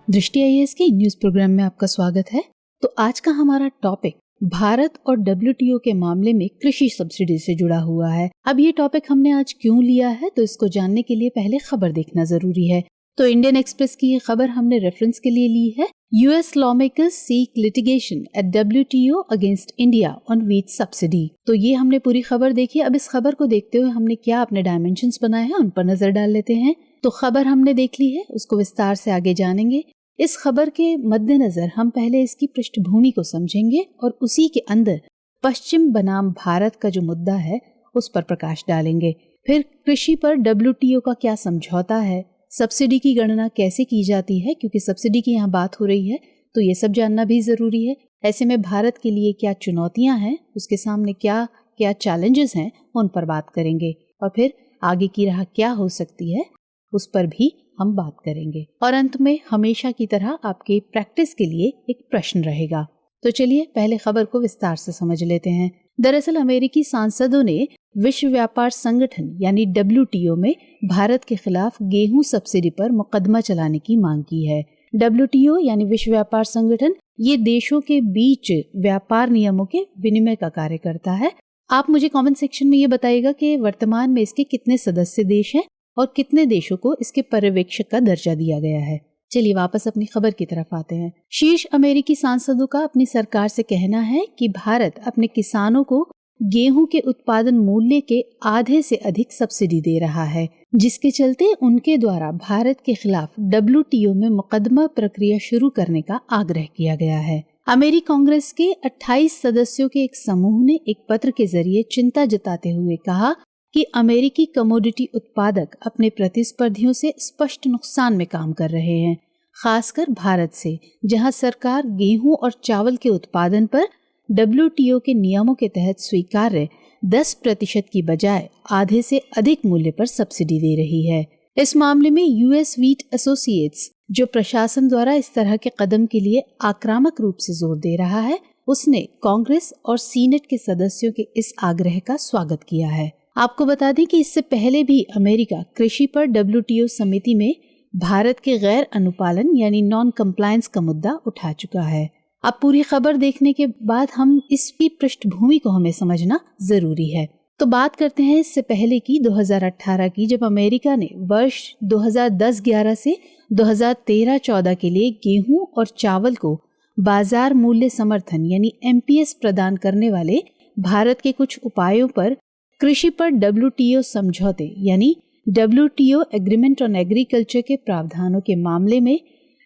दृष्टि आईएएस के news programme में आपका स्वागत है। तो आज का हमारा टॉपिक भारत और डब्ल्यूटीओ के मामले में कृषि सब्सिडी से जुड़ा हुआ है। अब ये टॉपिक हमने आज क्यों लिया है, तो इसको जानने के लिए पहले खबर देखना जरूरी है। तो इंडियन एक्सप्रेस की ये खबर हमने रेफरेंस के लिए ली है। US lawmakers seek litigation at WTO against India on wheat subsidy. तो ये हमने पूरी खबर देखी। अब इस खबर को देखते हुए हमने क्या अपने डायमेंशंस बनाए हैं उन पर नजर डाल लेते हैं। तो खबर हमने देख ली है, उसको विस्तार से आगे जानेंगे। इस खबर के मद्देनजर हम पहले इसकी पृष्ठभूमि को समझेंगे और उसी के अंदर पश्चिम बनाम भारत का जो मुद्दा है उस पर प्रकाश डालेंगे। फिर कृषि पर डब्ल्यूटीओ का क्या समझौता है, सब्सिडी की गणना कैसे की जाती है, क्योंकि सब्सिडी की यहाँ बात हो रही है तो ये सब जानना भी जरूरी है। ऐसे में भारत के लिए क्या चुनौतियां हैं, उसके सामने क्या क्या चैलेंजेस हैं, उन पर बात करेंगे और फिर आगे की राह क्या हो सकती है उस पर भी हम बात करेंगे। और अंत में हमेशा की तरह आपके प्रैक्टिस के लिए एक प्रश्न रहेगा। तो चलिए पहले खबर को विस्तार से समझ लेते हैं। दरअसल अमेरिकी सांसदों ने विश्व व्यापार संगठन यानी डब्ल्यूटीओ में भारत के खिलाफ गेहूं सब्सिडी पर मुकदमा चलाने की मांग की है। डब्ल्यूटीओ यानी विश्व व्यापार संगठन ये देशों के बीच व्यापार नियमों के विनिमय का कार्य करता है। आप मुझे कमेंट सेक्शन में ये बताइएगा कि वर्तमान में इसके कितने सदस्य देश हैं और कितने देशों को इसके पर्यवेक्षक का दर्जा दिया गया है। चलिए वापस अपनी खबर की तरफ आते हैं। शीर्ष अमेरिकी सांसदों का अपनी सरकार से कहना है कि भारत अपने किसानों को गेहूं के उत्पादन मूल्य के आधे से अधिक सब्सिडी दे रहा है, जिसके चलते उनके द्वारा भारत के खिलाफ डब्ल्यूटीओ में मुकदमा प्रक्रिया शुरू करने का आग्रह किया गया है। अमेरिकी कांग्रेस के 28 सदस्यों के एक समूह ने एक पत्र के जरिए चिंता जताते हुए कहा कि अमेरिकी कमोडिटी उत्पादक अपने प्रतिस्पर्धियों से स्पष्ट नुकसान में काम कर रहे हैं, खासकर भारत से, जहां सरकार गेहूं और चावल के उत्पादन पर डब्ल्यूटीओ के नियमों के तहत स्वीकार्य 10% की बजाय आधे से अधिक मूल्य पर सब्सिडी दे रही है। इस मामले में यूएस व्हीट एसोसिएट्स, जो प्रशासन द्वारा इस तरह के कदम के लिए आक्रामक रूप से जोर दे रहा है, उसने कांग्रेस और सीनेट के सदस्यों के इस आग्रह का स्वागत किया है। आपको बता दें कि इससे पहले भी अमेरिका कृषि पर डब्ल्यूटीओ समिति में भारत के गैर अनुपालन यानी नॉन कंप्लायंस का मुद्दा उठा चुका है। अब पूरी खबर देखने के बाद हम इसकी पृष्ठभूमि को हमें समझना जरूरी है। तो बात करते हैं इससे पहले की 2018 की, जब अमेरिका ने वर्ष 2010-11 से 2013-14 के लिए गेहूं और चावल को बाजार मूल्य समर्थन यानी एमपीएस प्रदान करने वाले भारत के कुछ उपायों पर कृषि पर डब्ल्यूटीओ समझौते यानी डब्ल्यूटीओ एग्रीमेंट ऑन एग्रीकल्चर के प्रावधानों के मामले में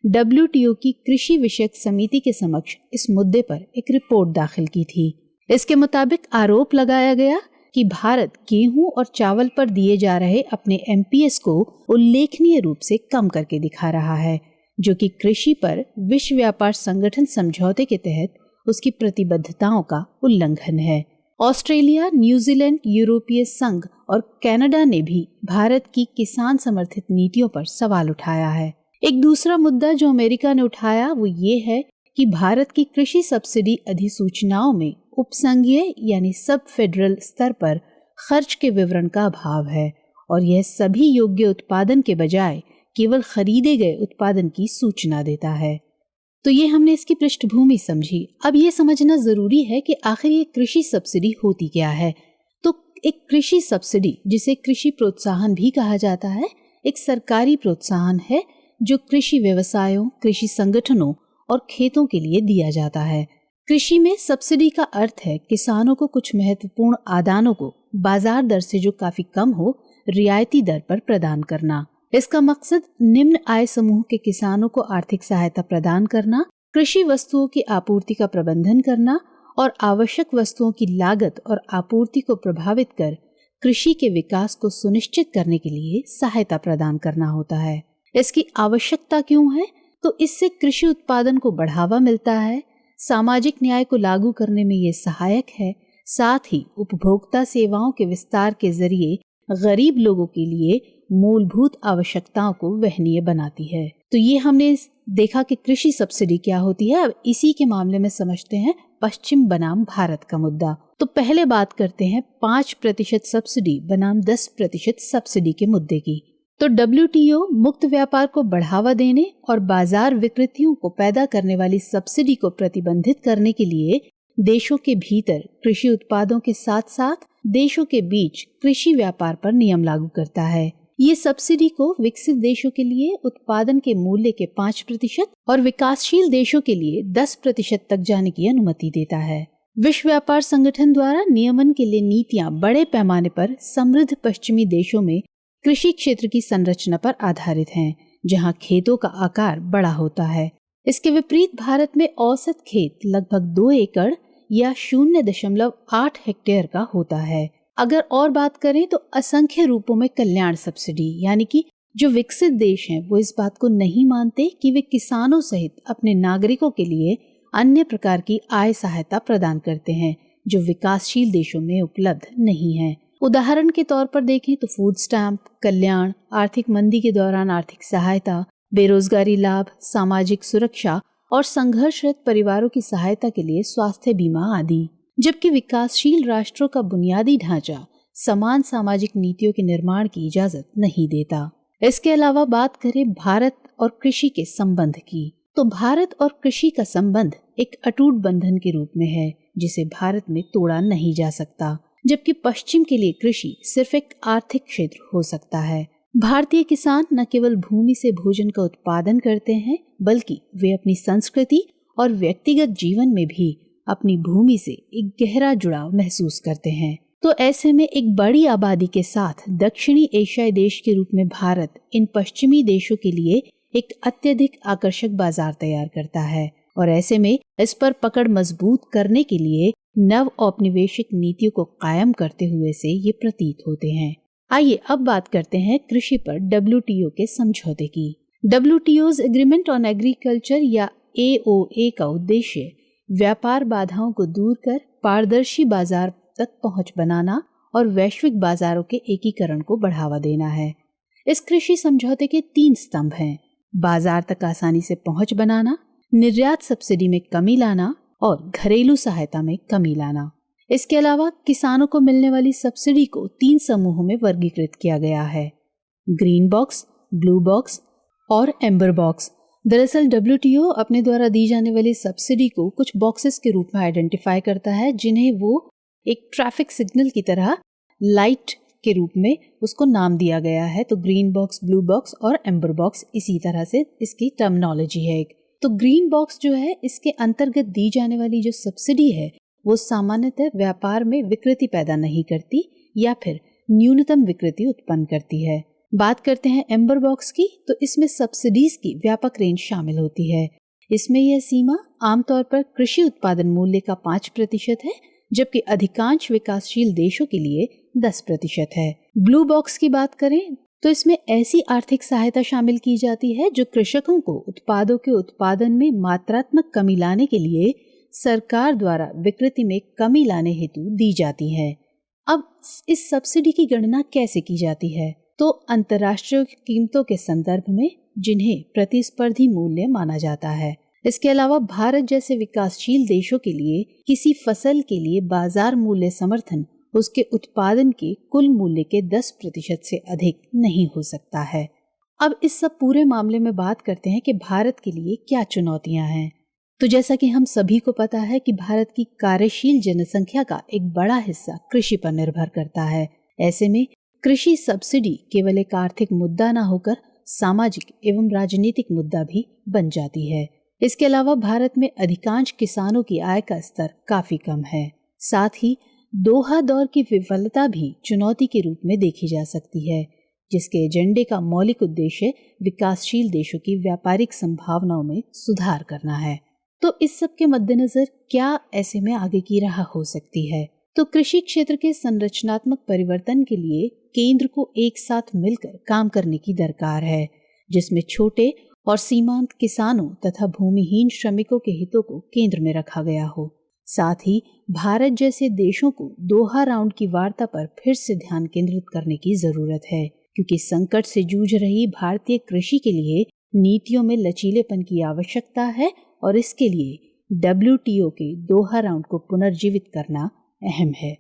डब्ल्यूटीओ की कृषि विषयक समिति के समक्ष इस मुद्दे पर एक रिपोर्ट दाखिल की थी। इसके मुताबिक आरोप लगाया गया कि भारत गेहूं और चावल पर दिए जा रहे अपने एमपीएस को उल्लेखनीय रूप से कम करके दिखा रहा है, जो कि कृषि पर विश्व व्यापार संगठन समझौते के तहत उसकी प्रतिबद्धताओं का उल्लंघन है। ऑस्ट्रेलिया, न्यूजीलैंड, यूरोपीय संघ और कनाडा ने भी भारत की किसान समर्थित नीतियों पर सवाल उठाया है। एक दूसरा मुद्दा जो अमेरिका ने उठाया वो ये है कि भारत की कृषि सब्सिडी अधिसूचनाओं में उपसंघीय यानी सब फेडरल स्तर पर खर्च के विवरण का अभाव है और यह सभी योग्य उत्पादन के बजाय केवल खरीदे गए उत्पादन की सूचना देता है। तो ये हमने इसकी पृष्ठभूमि समझी। अब ये समझना जरूरी है कि आखिर ये कृषि सब्सिडी होती क्या है। तो एक कृषि सब्सिडी, जिसे कृषि प्रोत्साहन भी कहा जाता है, एक सरकारी प्रोत्साहन है जो कृषि व्यवसायों, कृषि संगठनों और खेतों के लिए दिया जाता है। कृषि में सब्सिडी का अर्थ है किसानों को कुछ महत्वपूर्ण आदानों को बाजार दर से जो काफी कम हो, रियायती दर पर प्रदान करना। इसका मकसद निम्न आय समूह के किसानों को आर्थिक सहायता प्रदान करना, कृषि वस्तुओं की आपूर्ति का प्रबंधन करना और आवश्यक वस्तुओं की लागत और आपूर्ति को प्रभावित कर कृषि के विकास को सुनिश्चित करने के लिए सहायता प्रदान करना होता है। इसकी आवश्यकता क्यों है? तो इससे कृषि उत्पादन को बढ़ावा मिलता है, सामाजिक न्याय को लागू करने में ये सहायक है, साथ ही उपभोक्ता सेवाओं के विस्तार के जरिए गरीब लोगों के लिए मूलभूत आवश्यकताओं को वहनीय बनाती है। तो ये हमने देखा कि कृषि सब्सिडी क्या होती है। अब इसी के मामले में समझते हैं पश्चिम बनाम भारत का मुद्दा। तो पहले बात करते हैं 5% सब्सिडी बनाम 10% सब्सिडी के मुद्दे की। तो WTO मुक्त व्यापार को बढ़ावा देने और बाजार विकृतियों को पैदा करने वाली सब्सिडी को प्रतिबंधित करने के लिए देशों के भीतर कृषि उत्पादों के साथ साथ देशों के बीच कृषि व्यापार पर नियम लागू करता है। ये सब्सिडी को विकसित देशों के लिए उत्पादन के मूल्य के 5% और विकासशील देशों के लिए 10% तक जाने की अनुमति देता है। विश्व व्यापार संगठन द्वारा नियमन के लिए नीतियां बड़े पैमाने पर समृद्ध पश्चिमी देशों में कृषि क्षेत्र की संरचना पर आधारित हैं, जहां खेतों का आकार बड़ा होता है। इसके विपरीत भारत में औसत खेत लगभग 2 एकड़ या 0.8 हेक्टेयर का होता है। अगर और बात करें तो असंख्य रूपों में कल्याण सब्सिडी, यानी कि जो विकसित देश हैं वो इस बात को नहीं मानते कि वे किसानों सहित अपने नागरिकों के लिए अन्य प्रकार की आय सहायता प्रदान करते हैं जो विकासशील देशों में उपलब्ध नहीं है। उदाहरण के तौर पर देखें तो फूड स्टैम्प, कल्याण, आर्थिक मंदी के दौरान आर्थिक सहायता, बेरोजगारी लाभ, सामाजिक सुरक्षा और संघर्षरत परिवारों की सहायता के लिए स्वास्थ्य बीमा आदि। जबकि विकासशील राष्ट्रों का बुनियादी ढांचा समान सामाजिक नीतियों के निर्माण की इजाजत नहीं देता। इसके अलावा बात करें भारत और कृषि के संबंध की, तो भारत और कृषि का संबंध एक अटूट बंधन के रूप में है जिसे भारत में तोड़ा नहीं जा सकता, जबकि पश्चिम के लिए कृषि सिर्फ एक आर्थिक क्षेत्र हो सकता है। भारतीय किसान न केवल भूमि से भोजन का उत्पादन करते हैं, बल्कि वे अपनी संस्कृति और व्यक्तिगत जीवन में भी अपनी भूमि से एक गहरा जुड़ाव महसूस करते हैं। तो ऐसे में एक बड़ी आबादी के साथ दक्षिणी एशियाई देश के रूप में भारत इन पश्चिमी देशों के लिए एक अत्यधिक आकर्षक बाजार तैयार करता है और ऐसे में इस पर पकड़ मजबूत करने के लिए नव औपनिवेशिक नीतियों को कायम करते हुए से ये प्रतीत होते हैं। आइए अब बात करते हैं कृषि पर WTO के समझौते की। WTO's एग्रीमेंट ऑन एग्रीकल्चर या AOA का उद्देश्य व्यापार बाधाओं को दूर कर पारदर्शी बाजार तक पहुंच बनाना और वैश्विक बाजारों के एकीकरण को बढ़ावा देना है। इस कृषि समझौते के 3 स्तंभ हैं: बाजार तक आसानी से पहुंच बनाना, निर्यात सब्सिडी में कमी लाना और घरेलू सहायता में कमी लाना। इसके अलावा किसानों को मिलने वाली सब्सिडी को 3 समूहों में वर्गीकृत किया गया है: ग्रीन बॉक्स, ब्लू बॉक्स और एम्बर बॉक्स। दरअसल WTO अपने द्वारा दी जाने वाली सब्सिडी को कुछ बॉक्सेस के रूप में आइडेंटिफाई करता है, जिन्हें वो एक ट्रैफिक सिग्नल की तरह लाइट के रूप में उसको नाम दिया गया है। तो ग्रीन बॉक्स, ब्लू बॉक्स और एम्बर बॉक्स, इसी तरह से इसकी टर्मिनोलॉजी है। तो ग्रीन बॉक्स जो है, इसके अंतर्गत दी जाने वाली जो सब्सिडी है वो सामान्यतः व्यापार में विकृति पैदा नहीं करती या फिर न्यूनतम विकृति उत्पन्न करती है। बात करते हैं एम्बर बॉक्स की, तो इसमें सब्सिडीज की व्यापक रेंज शामिल होती है। इसमें यह सीमा आमतौर पर कृषि उत्पादन मूल्य का 5% है, जबकि अधिकांश विकासशील देशों के लिए 10% है। ब्लू बॉक्स की बात करें तो इसमें ऐसी आर्थिक सहायता शामिल की जाती है जो कृषकों को उत्पादों के उत्पादन में मात्रात्मक कमी लाने के लिए सरकार द्वारा विकृति में कमी लाने हेतु दी जाती है। अब इस सब्सिडी की गणना कैसे की जाती है? तो अंतर्राष्ट्रीय कीमतों के संदर्भ में, जिन्हें प्रतिस्पर्धी मूल्य माना जाता है। इसके अलावा भारत जैसे विकासशील देशों के लिए किसी फसल के लिए बाजार मूल्य समर्थन उसके उत्पादन के कुल मूल्य के 10% से अधिक नहीं हो सकता है। अब इस सब पूरे मामले में बात करते हैं कि भारत के लिए क्या चुनौतियां हैं। तो जैसा कि हम सभी को पता है कि भारत की कार्यशील जनसंख्या का एक बड़ा हिस्सा कृषि पर निर्भर करता है। ऐसे में कृषि सब्सिडी केवल एक आर्थिक मुद्दा न होकर सामाजिक एवं राजनीतिक मुद्दा भी बन जाती है। इसके अलावा भारत में अधिकांश किसानों की आय का स्तर काफी कम है। साथ ही दोहा दौर की विफलता भी चुनौती के रूप में देखी जा सकती है, जिसके एजेंडे का मौलिक उद्देश्य विकासशील देशों की व्यापारिक संभावनाओं में सुधार करना है। तो इस सब के मद्देनजर क्या ऐसे में आगे की राह हो सकती है? तो कृषि क्षेत्र के संरचनात्मक परिवर्तन के लिए केंद्र को एक साथ मिलकर काम करने की दरकार है, जिसमें छोटे और सीमांत किसानों तथा भूमिहीन श्रमिकों के हितों को केंद्र में रखा गया हो। साथ ही भारत जैसे देशों को दोहा राउंड की वार्ता पर फिर से ध्यान केंद्रित करने की जरूरत है, क्योंकि संकट से जूझ रही भारतीय कृषि के लिए नीतियों में लचीलेपन की आवश्यकता है और इसके लिए WTO के दोहा राउंड को पुनर्जीवित करना अहम है।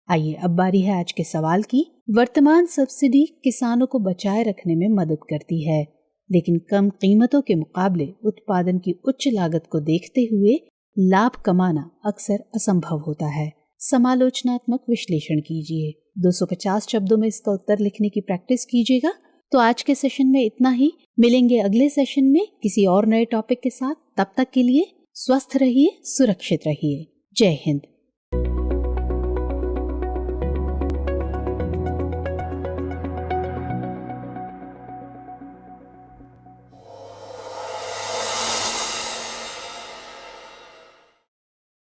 आइए अब बारी है आज के सवाल की। वर्तमान सब्सिडी किसानों को बचाए रखने में मदद करती है, लेकिन कम कीमतों के मुकाबले उत्पादन की उच्च लागत को देखते हुए लाभ कमाना अक्सर असंभव होता है। समालोचनात्मक विश्लेषण कीजिए। 250 शब्दों में इसका उत्तर लिखने की प्रैक्टिस कीजिएगा। तो आज के सेशन में इतना ही। मिलेंगे अगले सेशन में किसी और नए टॉपिक के साथ। तब तक के लिए स्वस्थ रहिए, सुरक्षित रहिए। जय हिंद।